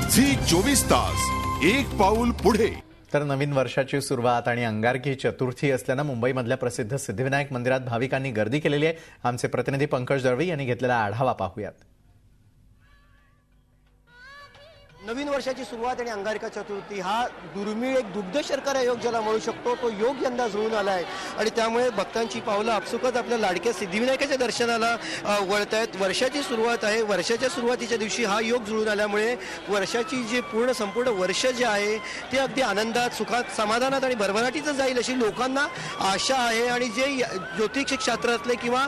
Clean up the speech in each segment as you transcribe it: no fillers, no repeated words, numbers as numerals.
Zee 24 तास एक पाऊल पुढे। तर नवीन वर्षाची सुरुवात आणि अंगारकी चतुर्थी असल्याने मुंबईमधल्या प्रसिद्ध सिद्धिविनायक मंदिरात भाविकांनी गर्दी केलेली आहे। आमचे प्रतिनिधी पंकज दळवी यांनी घेतलेला आढावा पाहूयात। नवीन वर्षाची सुरुवात आणि अंगारकी चतुर्थी हा दुर्मिळ एक दुग्ध शर्करा योग ज्याला म्हणू शकतो तो योग यंदा जुळून आला आहे आणि त्यामुळे भक्तांची पावलं आपसुकच आपल्या लाडक्या सिद्धिविनायकाच्या दर्शनाला वळत आहेत। वर्षाची सुरुवात आहे, वर्षाच्या सुरुवातीच्या दिवशी हा योग जुळून आल्यामुळे वर्षाची जी संपूर्ण वर्ष जे आहे ते अगदी आनंदात, सुखात, समाधानात आणि भरभराटीचं जाईल अशी लोकांना आशा आहे। आणि जे ज्योतिष क्षेत्रातले किंवा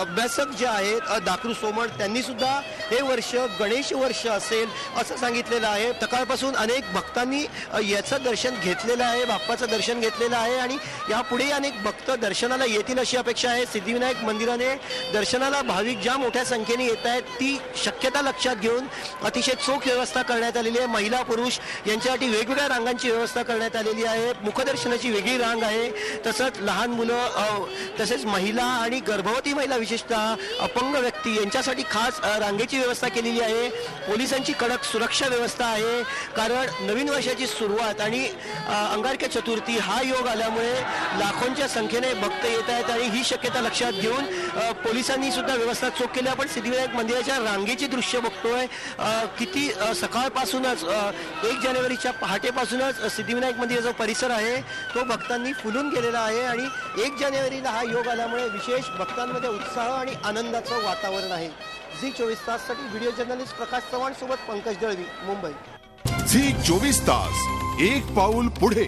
अभ्यासक जे आहेत दाकरू सोमण त्यांनी सुद्धा हे वर्ष गणेश वर्ष असेल असं सांगितलेलं आहे। सकाळपासून अनेक भक्तांनी याचं दर्शन घेतलेलं आहे, बाप्पाचं दर्शन घेतलेलं आहे आणि यापुढे अनेक भक्त दर्शनाला येतील अशी अपेक्षा आहे। सिद्धिविनायक मंदिराने दर्शनाला भाविक ज्या मोठ्या संख्येने येत आहेत ती शक्यता लक्षात घेऊन अतिशय चोख व्यवस्था करण्यात आलेली आहे। महिला पुरुष यांच्यासाठी वेगवेगळ्या रांगांची व्यवस्था करण्यात आलेली आहे। मुखदर्शनाची वेगळी रांग आहे, तसंच लहान मुलं, तसेच महिला आणि गर्भवती महिला, विशेषतः अपंग व्यक्ती यांच्यासाठी खास रांगेची व्यवस्था केलेली आहे। पोलिसांची कडक सुरक्षा व्यवस्था आहे, कारण नवीन वर्षाची सुरुवात आणि अंगारकी चतुर्थी हा योग आल्यामुळे लाखोंच्या संख्येने भक्त येत आहेत आणि ही शक्यता लक्षात घेऊन पोलिसांनी सुद्धा व्यवस्था चोख केली। आपण सिद्धिविनायक मंदिराच्या रांगेची दृश्य बघतोय, किती सकाळपासूनच 1 जानेवारीच्या पहाटेपासूनच सिद्धिविनायक मंदिर जो परिसर आहे तो भक्तांनी फुलून गेलेला आहे आणि 1 जानेवारीला हा योग आल्यामुळे विशेष भक्तांमध्ये उत्साह आणि आनंदाचं वातावरण आहे। झी 24 ताससाठी व्हिडिओ जर्नलिस्ट प्रकाश चव्हाण सोबत पंकज दळवी, मुंबई। झी 24 तास एक पाऊल पुढे।